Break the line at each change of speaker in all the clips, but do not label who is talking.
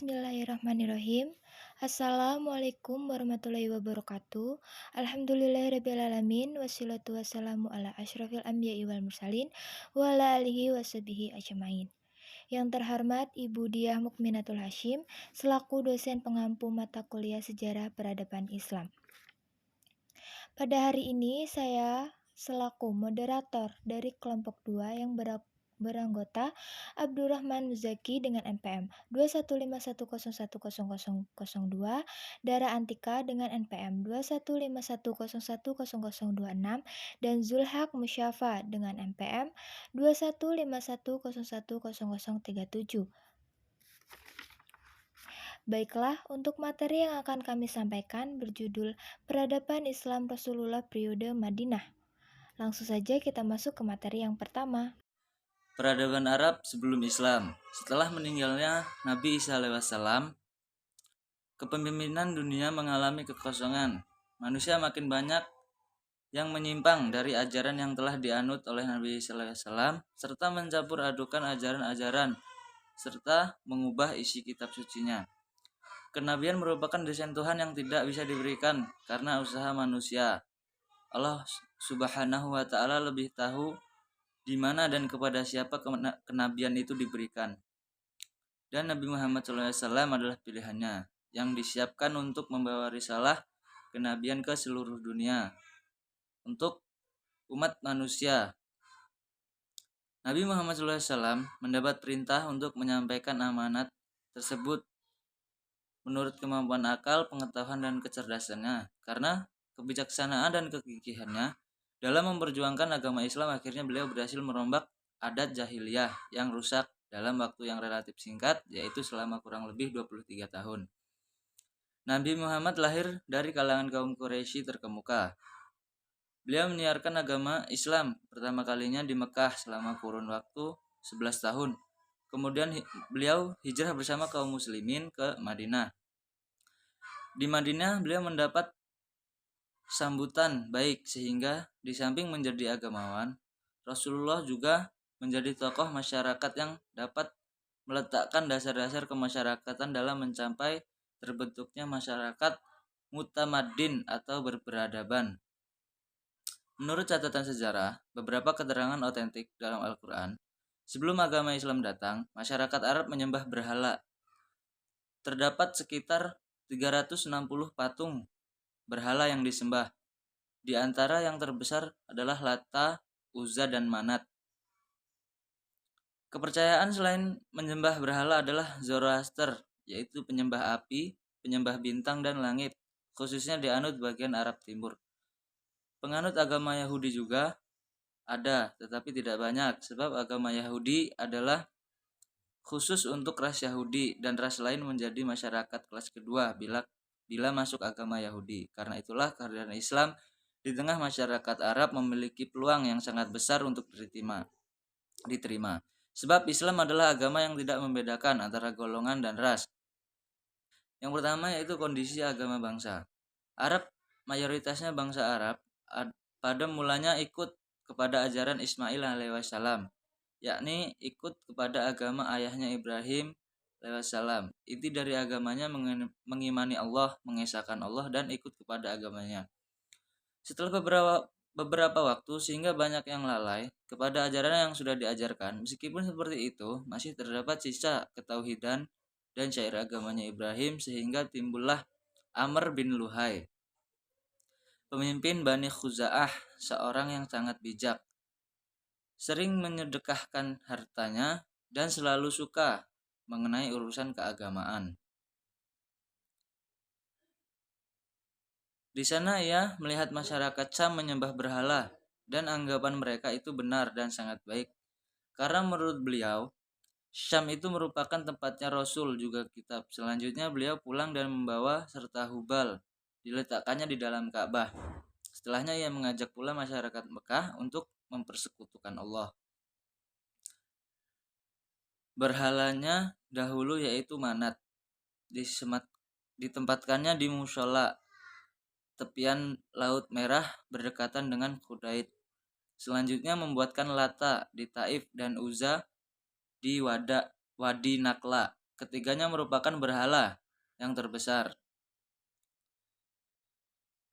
Bismillahirrahmanirrahim. Assalamualaikum warahmatullahi wabarakatuh. Alhamdulillahirrabbilalamin. Wassalatu wassalamu ala asyrafil anbiya'i wal mursalin wa ala alihi washabihi ajmain. Yang terhormat Ibu Diah Mukminatul Hashim selaku dosen pengampu mata kuliah Sejarah Peradaban Islam. Pada hari ini saya selaku moderator dari kelompok 2 yang beranggota Abdurrahman Muzaki dengan NPM 215101002, Dara Antika dengan NPM 215101026, dan Zulhaq Musyafa dengan NPM 215101037. Baiklah, untuk materi yang akan kami sampaikan berjudul Peradaban Islam Rasulullah Periode Madinah. Langsung saja kita masuk ke materi yang pertama.
Peradaban Arab sebelum Islam. Setelah meninggalnya Nabi Isa alaihissalam, kepemimpinan dunia mengalami kekosongan. Manusia makin banyak yang menyimpang dari ajaran yang telah dianut oleh Nabi Isa alaihissalam, serta mencampur adukan ajaran-ajaran, serta mengubah isi kitab sucinya. Kenabian merupakan desain Tuhan yang tidak bisa diberikan karena usaha manusia. Allah Subhanahu wa Ta'ala lebih tahu di mana dan kepada siapa kenabian itu diberikan. Dan Nabi Muhammad SAW adalah pilihannya yang disiapkan untuk membawa risalah kenabian ke seluruh dunia untuk umat manusia. Nabi Muhammad SAW mendapat perintah untuk menyampaikan amanat tersebut menurut kemampuan akal, pengetahuan, dan kecerdasannya. Karena kebijaksanaan dan kegigihannya dalam memperjuangkan agama Islam, akhirnya beliau berhasil merombak adat jahiliyah yang rusak dalam waktu yang relatif singkat, yaitu selama kurang lebih 23 tahun. Nabi Muhammad lahir dari kalangan kaum Quraisy terkemuka. Beliau menyiarkan agama Islam pertama kalinya di Mekah selama kurun waktu 11 tahun. Kemudian beliau hijrah bersama kaum muslimin ke Madinah. Di Madinah beliau mendapat sambutan baik sehingga di samping menjadi agamawan, Rasulullah juga menjadi tokoh masyarakat yang dapat meletakkan dasar-dasar kemasyarakatan dalam mencapai terbentuknya masyarakat mutamaddin atau berperadaban. Menurut catatan sejarah, beberapa keterangan otentik dalam Al-Quran, sebelum agama Islam datang, masyarakat Arab menyembah berhala. Terdapat sekitar 360 patung berhala yang disembah. Di antara yang terbesar adalah Lata, Uzza, dan Manat. Kepercayaan selain menyembah berhala adalah Zoroaster, yaitu penyembah api, penyembah bintang dan langit, khususnya dianut bagian Arab Timur. Penganut agama Yahudi juga ada, tetapi tidak banyak, sebab agama Yahudi adalah khusus untuk ras Yahudi dan ras lain menjadi masyarakat kelas kedua bila masuk agama Yahudi. Karena itulah kehadiran Islam di tengah masyarakat Arab memiliki peluang yang sangat besar untuk diterima. Sebab Islam adalah agama yang tidak membedakan antara golongan dan ras. Yang pertama yaitu kondisi agama bangsa. Arab mayoritasnya bangsa Arab pada mulanya ikut kepada ajaran Ismail alaihissalam, yakni ikut kepada agama ayahnya Ibrahim alaihissalam. Inti dari agamanya mengimani Allah, mengesahkan Allah, dan ikut kepada agamanya. Setelah beberapa waktu sehingga banyak yang lalai kepada ajaran yang sudah diajarkan, meskipun seperti itu masih terdapat sisa ketauhidan dan syair agamanya Ibrahim, sehingga timbullah Amr bin Luhai, pemimpin Bani Khuza'ah, seorang yang sangat bijak, sering menyedekahkan hartanya dan selalu suka mengenai urusan keagamaan. Di sana ia melihat masyarakat Syam menyembah berhala dan anggapan mereka itu benar dan sangat baik. Karena menurut beliau, Syam itu merupakan tempatnya Rasul juga kitab. Selanjutnya beliau pulang dan membawa serta Hubal, diletakkannya di dalam Ka'bah. Setelahnya ia mengajak pula masyarakat Mekah untuk mempersekutukan Allah. Berhalanya dahulu yaitu Manat, ditempatkannya di mushola tepian Laut Merah berdekatan dengan Khudaid. Selanjutnya membuatkan Lata di Taif dan Uzza di Wadi Nakla. ketiganya merupakan berhala yang terbesar.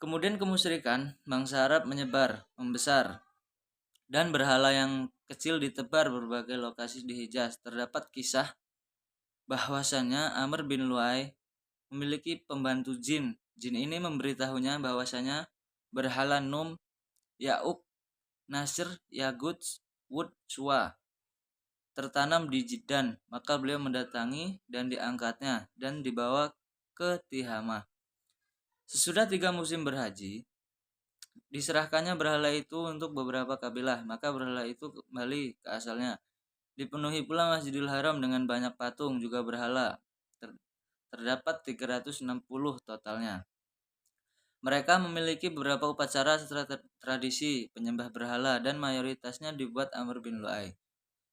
Kemudian kemusyrikan bangsa Arab membesar, dan berhala yang kecil ditebar berbagai lokasi di Hijaz. Terdapat kisah bahwasanya Amr bin Lu'ay memiliki pembantu jin. Jin ini memberitahunya bahwasanya berhala Num, Ya'uk, Nasr, Yaguts, Wud, Suwa tertanam di Jiddan. Maka beliau mendatangi dan diangkatnya dan dibawa ke Tihamah. Sesudah 3 musim berhaji, diserahkannya berhala itu untuk beberapa kabilah, maka berhala itu kembali ke asalnya. Dipenuhi pula Masjidil Haram dengan banyak patung juga berhala. Terdapat 360 totalnya. Mereka memiliki beberapa upacara serta tradisi penyembah berhala dan mayoritasnya dibuat Amr bin Lu'ay.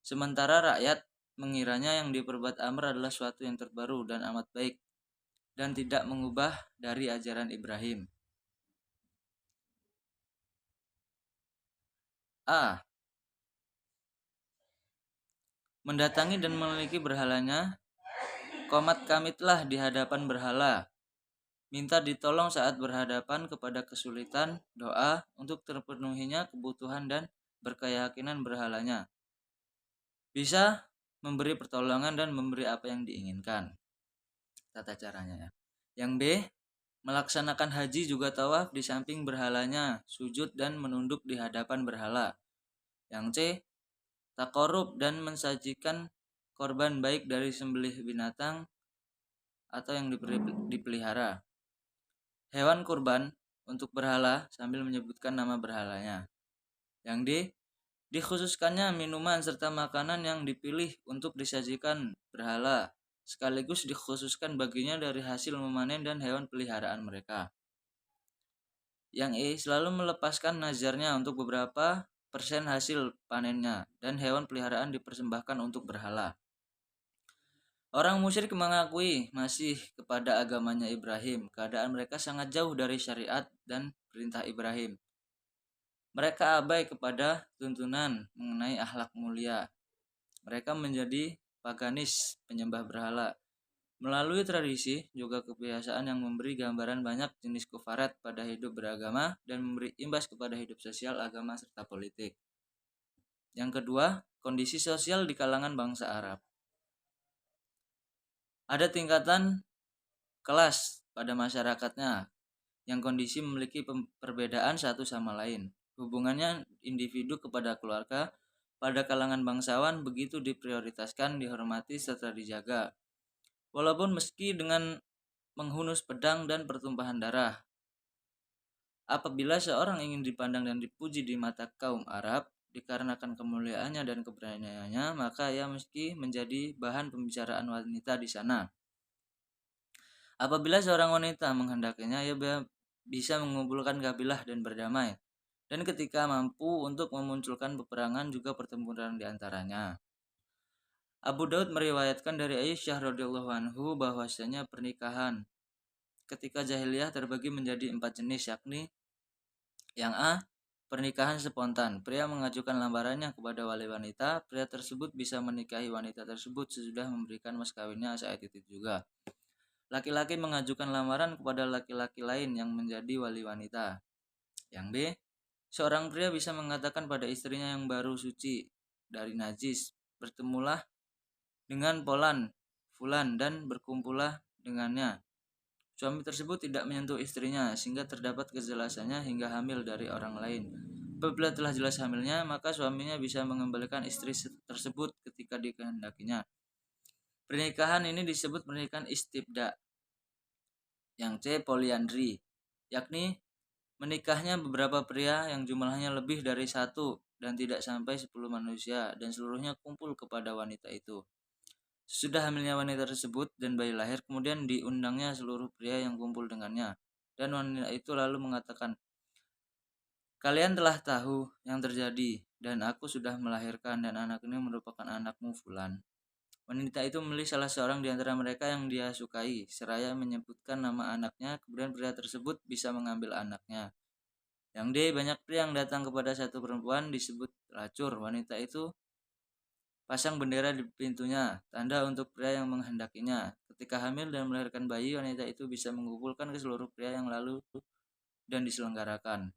Sementara rakyat mengiranya yang diperbuat Amr adalah suatu yang terbaru dan amat baik dan tidak mengubah dari ajaran Ibrahim. A. Mendatangi dan memiliki berhalanya. Qomat kamitlah di hadapan berhala. Minta ditolong saat berhadapan kepada kesulitan, doa untuk terpenuhinya kebutuhan dan berkeyakinan berhalanya. Bisa memberi pertolongan dan memberi apa yang diinginkan. Tata caranya ya. Yang B. Melaksanakan haji juga tawaf di samping berhalanya, sujud dan menunduk di hadapan berhala. Yang C. Takorub dan mensajikan korban baik dari sembelih binatang atau yang dipelihara hewan kurban untuk berhala sambil menyebutkan nama berhalanya. Yang D. Dikhususkannya minuman serta makanan yang dipilih untuk disajikan berhala, sekaligus dikhususkan baginya dari hasil memanen dan hewan peliharaan mereka. Yang E. Selalu melepaskan nazarnya untuk beberapa persen hasil panennya, dan hewan peliharaan dipersembahkan untuk berhala. Orang musyrik mengakui masih kepada agamanya Ibrahim. Keadaan mereka sangat jauh dari syariat dan perintah Ibrahim. Mereka abai kepada tuntunan mengenai akhlak mulia. Mereka menjadi paganis, penyembah berhala. Melalui tradisi, juga kebiasaan yang memberi gambaran banyak jenis kufarat pada hidup beragama dan memberi imbas kepada hidup sosial, agama, serta politik. Yang kedua, kondisi sosial di kalangan bangsa Arab. Ada tingkatan kelas pada masyarakatnya yang kondisi memiliki perbedaan satu sama lain. Hubungannya individu kepada keluarga pada kalangan bangsawan begitu diprioritaskan, dihormati, serta dijaga. Walaupun meski dengan menghunus pedang dan pertumpahan darah. Apabila seorang ingin dipandang dan dipuji di mata kaum Arab dikarenakan kemuliaannya dan keberaniannya, maka ia mesti menjadi bahan pembicaraan wanita di sana. Apabila seorang wanita menghendakinya, ia bisa mengumpulkan kabilah dan berdamai. Dan ketika mampu untuk memunculkan peperangan juga pertempuran di antaranya. Abu Daud meriwayatkan dari Aisyah radhiyallahu anhu bahwasanya pernikahan ketika jahiliyah terbagi menjadi 4 jenis, yakni yang A. Pernikahan spontan. Pria mengajukan lamarannya kepada wali wanita. Pria tersebut bisa menikahi wanita tersebut sesudah memberikan mas kawinnya saat itu juga. Laki-laki mengajukan lamaran kepada laki-laki lain yang menjadi wali wanita. Yang B. Seorang pria bisa mengatakan pada istrinya yang baru suci dari najis, bertemulah dengan fulan dan berkumpullah dengannya. Suami tersebut tidak menyentuh istrinya sehingga terdapat kejelasannya hingga hamil dari orang lain. Apabila telah jelas hamilnya, maka suaminya bisa mengembalikan istri tersebut ketika dikehendakinya. Pernikahan ini disebut pernikahan istibda. Yang C. Poliandri, yakni menikahnya beberapa pria yang jumlahnya lebih dari 1 dan tidak sampai 10 manusia dan seluruhnya kumpul kepada wanita itu. Sesudah hamilnya wanita tersebut dan bayi lahir, kemudian diundangnya seluruh pria yang kumpul dengannya. Dan wanita itu lalu mengatakan, kalian telah tahu yang terjadi, dan aku sudah melahirkan, dan anak ini merupakan anakmu fulan. Wanita itu memilih salah seorang di antara mereka yang dia sukai, seraya menyebutkan nama anaknya, kemudian pria tersebut bisa mengambil anaknya. Yang D. Banyak pria yang datang kepada satu perempuan disebut racur. Wanita itu pasang bendera di pintunya, tanda untuk pria yang menghendakinya. Ketika hamil dan melahirkan bayi, wanita itu bisa mengumpulkan ke seluruh pria yang lalu dan diselenggarakan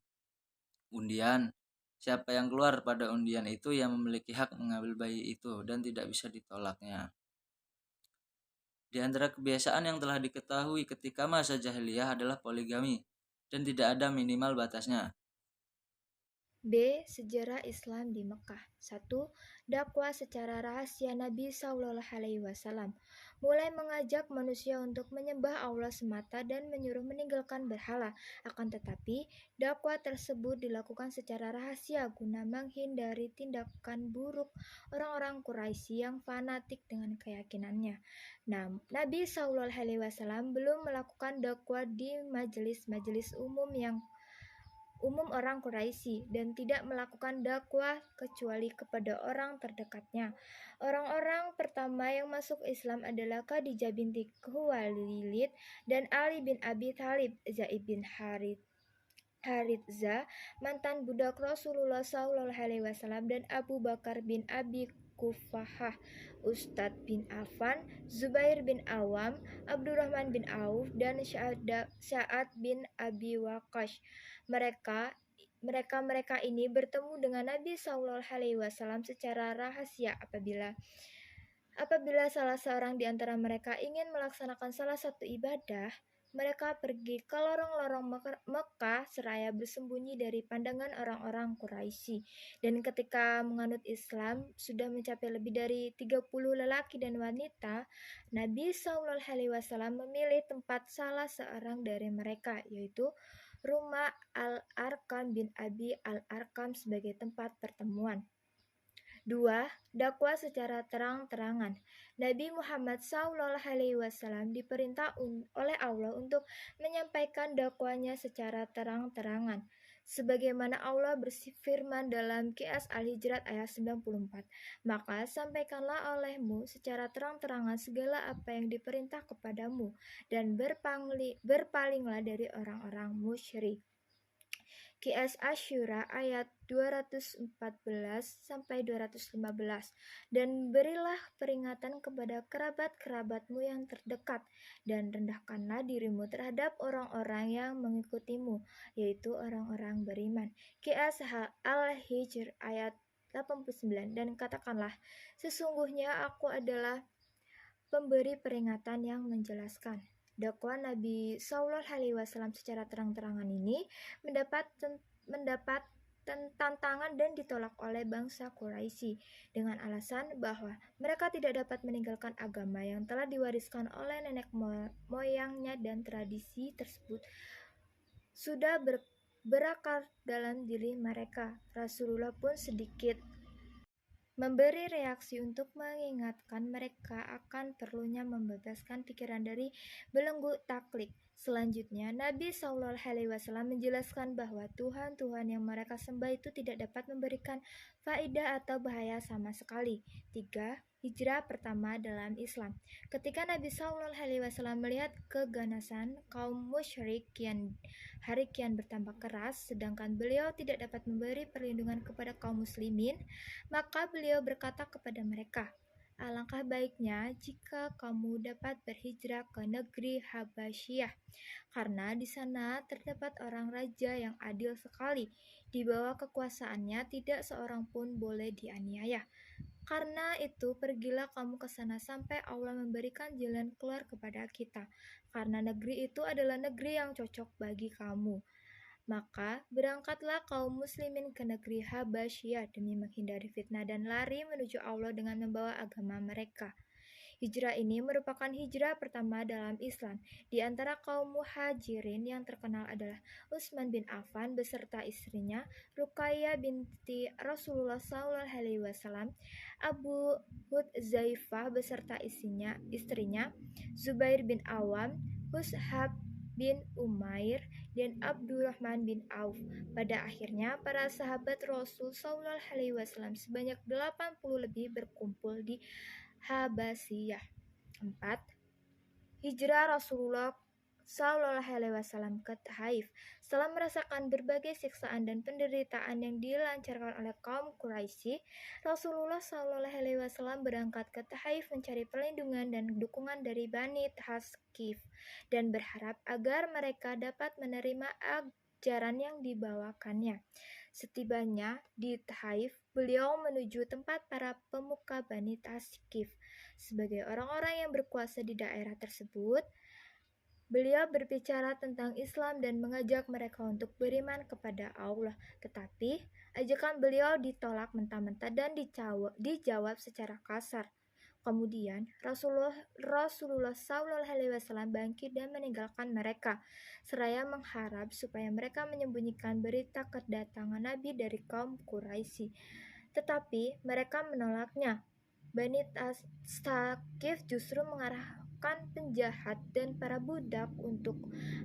undian. Siapa yang keluar pada undian itu yang memiliki hak mengambil bayi itu dan tidak bisa ditolaknya. Di antara kebiasaan yang telah diketahui ketika masa jahiliyah adalah poligami dan tidak ada minimal batasnya.
B. Sejarah Islam di Mekah. 1. Dakwah secara rahasia Nabi Shallallahu Alaihi Wasallam mulai mengajak manusia untuk menyembah Allah semata dan menyuruh meninggalkan berhala. Akan tetapi, dakwah tersebut dilakukan secara rahasia guna menghindari tindakan buruk orang-orang Quraisy yang fanatik dengan keyakinannya. Nah, Nabi Shallallahu Alaihi Wasallam belum melakukan dakwah di majelis-majelis umum orang Quraisy dan tidak melakukan dakwah kecuali kepada orang terdekatnya. Orang-orang pertama yang masuk Islam adalah Khadijah binti Khuwailid dan Ali bin Abi Thalib, Zaid bin Haritza, mantan budak Rasulullah SAW, dan Abu Bakar bin Abi Kufahah, Ustadz bin Affan, Zubair bin Awam, Abdurrahman bin Auf, dan Sa'ad bin Abi Waqqas. Mereka ini bertemu dengan Nabi SAW secara rahasia apabila salah seorang di antara mereka ingin melaksanakan salah satu ibadah. Mereka pergi ke lorong-lorong Mekah seraya bersembunyi dari pandangan orang-orang Quraisy. Dan ketika menganut Islam sudah mencapai lebih dari 30 lelaki dan wanita, Nabi SAW memilih tempat salah seorang dari mereka, yaitu rumah Al-Arkam bin Abi Al-Arkam sebagai tempat pertemuan. 2. Dakwah secara terang-terangan. Nabi Muhammad SAW diperintah oleh Allah untuk menyampaikan dakwanya secara terang-terangan. Sebagaimana Allah berfirman dalam Qiyas Al-Hijrat ayat 94, maka sampaikanlah olehmu secara terang-terangan segala apa yang diperintah kepadamu dan berpalinglah dari orang-orang musyrik. Qiyas Asyura ayat 214-215, dan berilah peringatan kepada kerabat-kerabatmu yang terdekat dan rendahkanlah dirimu terhadap orang-orang yang mengikutimu, yaitu orang-orang beriman. Qiyas Al-Hijr ayat 89, dan katakanlah, sesungguhnya aku adalah pemberi peringatan yang menjelaskan. Dakwah Nabi Shallallahu Alaihi Wasallam secara terang-terangan ini mendapat tantangan dan ditolak oleh bangsa Quraisy dengan alasan bahwa mereka tidak dapat meninggalkan agama yang telah diwariskan oleh nenek moyangnya, dan tradisi tersebut sudah berakar dalam diri mereka. Rasulullah pun sedikit memberi reaksi untuk mengingatkan mereka akan perlunya membebaskan pikiran dari belenggu taklid. Selanjutnya, Nabi SAW menjelaskan bahwa Tuhan-Tuhan yang mereka sembah itu tidak dapat memberikan faedah atau bahaya sama sekali. 3. Hijrah pertama dalam Islam. Ketika Nabi SAW melihat keganasan kaum musyrik hari kian bertambah keras, sedangkan beliau tidak dapat memberi perlindungan kepada kaum muslimin, maka beliau berkata kepada mereka, alangkah baiknya jika kamu dapat berhijrah ke negeri Habasyah, karena di sana terdapat orang raja yang adil sekali. Di bawah kekuasaannya tidak seorang pun boleh dianiaya. Karena itu pergilah kamu ke sana sampai Allah memberikan jalan keluar kepada kita, karena negeri itu adalah negeri yang cocok bagi kamu. Maka berangkatlah kaum muslimin ke negeri Habasyah demi menghindari fitnah dan lari menuju Allah dengan membawa agama mereka. Hijrah ini merupakan hijrah pertama dalam Islam. Di antara kaum muhajirin yang terkenal adalah Utsman bin Affan beserta istrinya, Ruqayyah binti Rasulullah SAW, Abu Hudzaifah beserta istrinya, Zubair bin Awam, Hushab bin Umair, dan Abdurrahman bin Auf. Pada akhirnya, para sahabat Rasul SAW sebanyak 80 lebih berkumpul di Habasyah. 4. Hijrah Rasulullah Sallallahu Alaihi Wasallam ke Taif. Setelah merasakan berbagai siksaan dan penderitaan yang dilancarkan oleh kaum Quraisy, Rasulullah Sallallahu Alaihi Wasallam berangkat ke Taif mencari perlindungan dan dukungan dari Bani Thaqif dan berharap agar mereka dapat menerima ajaran yang dibawakannya. Setibanya di Taif, beliau menuju tempat para pemuka Bani Thaqif. Sebagai orang-orang yang berkuasa di daerah tersebut, beliau berbicara tentang Islam dan mengajak mereka untuk beriman kepada Allah. Tetapi, ajakan beliau ditolak mentah-mentah dan dijawab secara kasar. Kemudian, Rasulullah SAW bangkit dan meninggalkan mereka, seraya mengharap supaya mereka menyembunyikan berita kedatangan Nabi dari kaum Quraisy. Tetapi mereka menolaknya. Bani Thaqif justru mengarahkan penjahat dan para budak untuk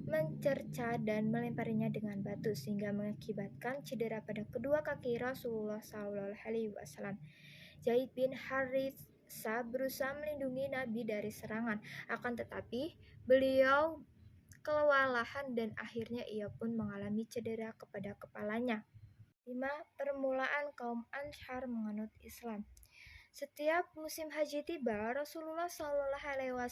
mencerca dan melemparinya dengan batu sehingga mengakibatkan cedera pada kedua kaki Rasulullah SAW. Zaid bin Haritsah berusaha melindungi Nabi dari serangan, akan tetapi beliau kelewalahan dan akhirnya ia pun mengalami cedera kepada kepalanya. 5. Permulaan kaum Ansar menganut Islam. Setiap musim haji tiba, Rasulullah SAW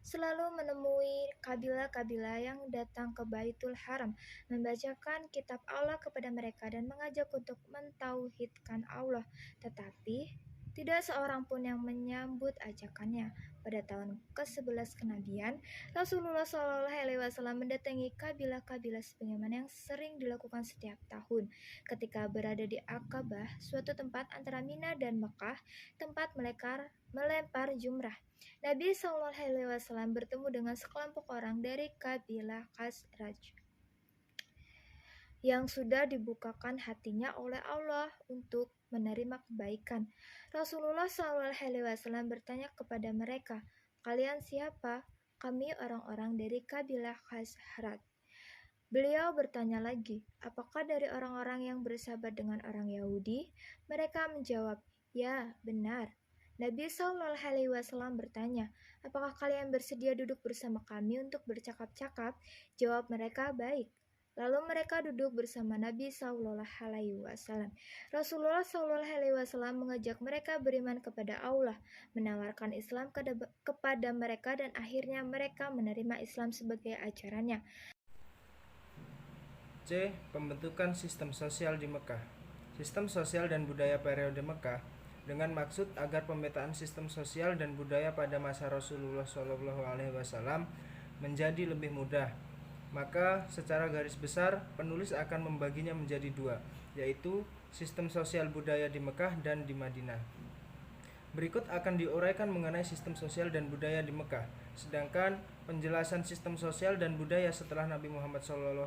selalu menemui kabilah-kabilah yang datang ke Baitul Haram, membacakan kitab Allah kepada mereka dan mengajak untuk mentauhidkan Allah. Tetapi tidak seorang pun yang menyambut ajakannya. Pada tahun ke-11 kenabian, Rasulullah SAW mendatangi kabilah-kabilah sebagaimana yang sering dilakukan setiap tahun. Ketika berada di Aqabah, suatu tempat antara Mina dan Mekah, tempat melempar jumrah, Nabi SAW bertemu dengan sekelompok orang dari kabilah Khazraj yang sudah dibukakan hatinya oleh Allah untuk menerima kebaikan. Rasulullah SAW bertanya kepada mereka, "Kalian siapa?" "Kami orang-orang dari kabilah Khazraj." Beliau bertanya lagi, "Apakah dari orang-orang yang bersahabat dengan orang Yahudi?" Mereka menjawab, "Ya, benar." Nabi SAW bertanya, "Apakah kalian bersedia duduk bersama kami untuk bercakap-cakap?" Jawab mereka, "Baik." Lalu mereka duduk bersama Nabi SAW. Rasulullah SAW mengajak mereka beriman kepada Allah, menawarkan Islam kepada mereka, dan akhirnya mereka menerima Islam sebagai ajarannya.
C. Pembentukan sistem sosial di Mekah. Sistem sosial dan budaya periode Mekah dengan maksud agar pemetaan sistem sosial dan budaya pada masa Rasulullah SAW menjadi lebih mudah. Maka secara garis besar penulis akan membaginya menjadi dua, yaitu sistem sosial budaya di Mekah dan di Madinah. Berikut akan diuraikan mengenai sistem sosial dan budaya di Mekah, sedangkan penjelasan sistem sosial dan budaya setelah Nabi Muhammad SAW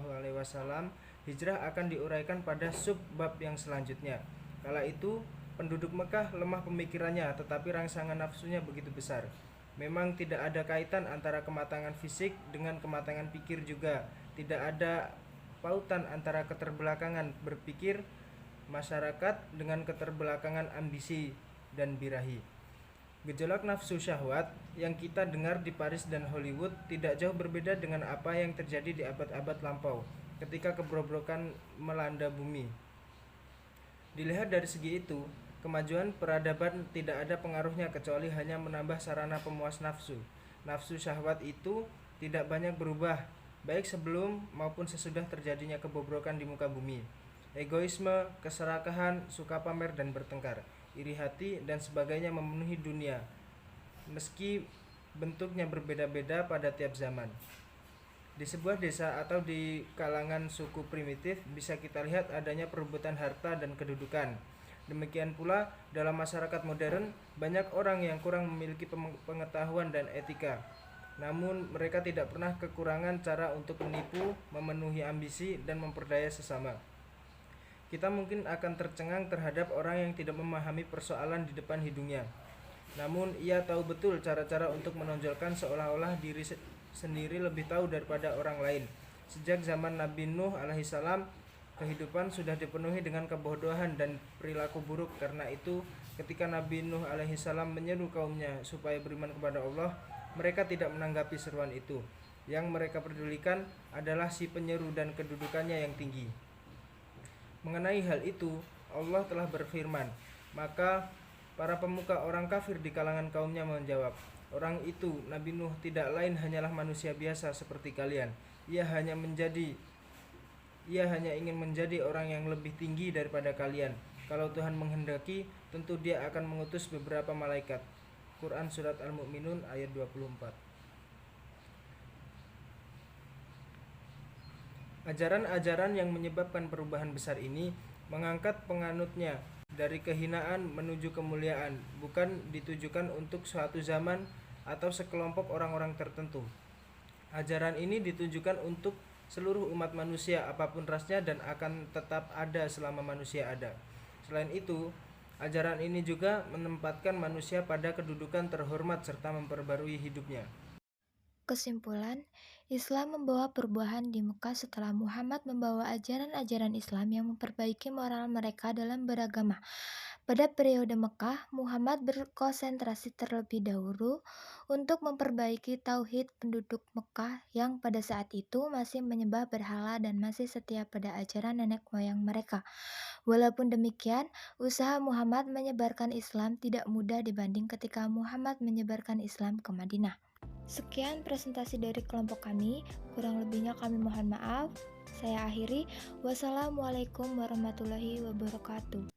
hijrah akan diuraikan pada sub-bab yang selanjutnya. Kala itu, penduduk Mekah lemah pemikirannya, tetapi rangsangan nafsunya begitu besar. Memang tidak ada kaitan antara kematangan fisik dengan kematangan pikir juga. Tidak ada pautan antara keterbelakangan berpikir masyarakat dengan keterbelakangan ambisi dan birahi. Gejolak nafsu syahwat yang kita dengar di Paris dan Hollywood tidak jauh berbeda dengan apa yang terjadi di abad-abad lampau ketika keberobrokan melanda bumi. Dilihat dari segi itu, kemajuan peradaban tidak ada pengaruhnya kecuali hanya menambah sarana pemuas nafsu. Nafsu syahwat itu tidak banyak berubah, baik sebelum maupun sesudah terjadinya kebobrokan di muka bumi. Egoisme, keserakahan, suka pamer dan bertengkar, iri hati dan sebagainya memenuhi dunia, meski bentuknya berbeda-beda pada tiap zaman. Di sebuah desa atau di kalangan suku primitif bisa kita lihat adanya perebutan harta dan kedudukan. Demikian pula dalam masyarakat modern, banyak orang yang kurang memiliki pengetahuan dan etika. Namun mereka tidak pernah kekurangan cara untuk menipu, memenuhi ambisi, dan memperdaya sesama. Kita mungkin akan tercengang terhadap orang yang tidak memahami persoalan di depan hidungnya. Namun ia tahu betul cara-cara untuk menonjolkan seolah-olah diri sendiri lebih tahu daripada orang lain. Sejak zaman Nabi Nuh alaihissalam, kehidupan sudah dipenuhi dengan kebodohan dan perilaku buruk. Karena itu, ketika Nabi Nuh alaihissalam menyeru kaumnya supaya beriman kepada Allah, mereka tidak menanggapi seruan itu. Yang mereka pedulikan adalah si penyeru dan kedudukannya yang tinggi. Mengenai hal itu, Allah telah berfirman, maka para pemuka orang kafir di kalangan kaumnya menjawab, orang itu, Nabi Nuh, tidak lain hanyalah manusia biasa seperti kalian. Ia hanya ingin menjadi orang yang lebih tinggi daripada kalian. Kalau Tuhan menghendaki, tentu Dia akan mengutus beberapa malaikat. Quran Surat Al-Mu'minun ayat 24. Ajaran-ajaran yang menyebabkan perubahan besar ini mengangkat penganutnya dari kehinaan menuju kemuliaan, bukan ditujukan untuk suatu zaman atau sekelompok orang-orang tertentu. Ajaran ini ditujukan untuk seluruh umat manusia apapun rasnya dan akan tetap ada selama manusia ada. Selain itu, ajaran ini juga menempatkan manusia pada kedudukan terhormat serta memperbarui hidupnya.
Kesimpulan, Islam membawa perubahan di Mekah setelah Muhammad membawa ajaran-ajaran Islam yang memperbaiki moral mereka dalam beragama. Pada periode Mekah, Muhammad berkonsentrasi terlebih dahulu untuk memperbaiki tauhid penduduk Mekah yang pada saat itu masih menyembah berhala dan masih setia pada ajaran nenek moyang mereka. Walaupun demikian, usaha Muhammad menyebarkan Islam tidak mudah dibanding ketika Muhammad menyebarkan Islam ke Madinah. Sekian presentasi dari kelompok kami, kurang lebihnya kami mohon maaf. Saya akhiri, wassalamualaikum warahmatullahi wabarakatuh.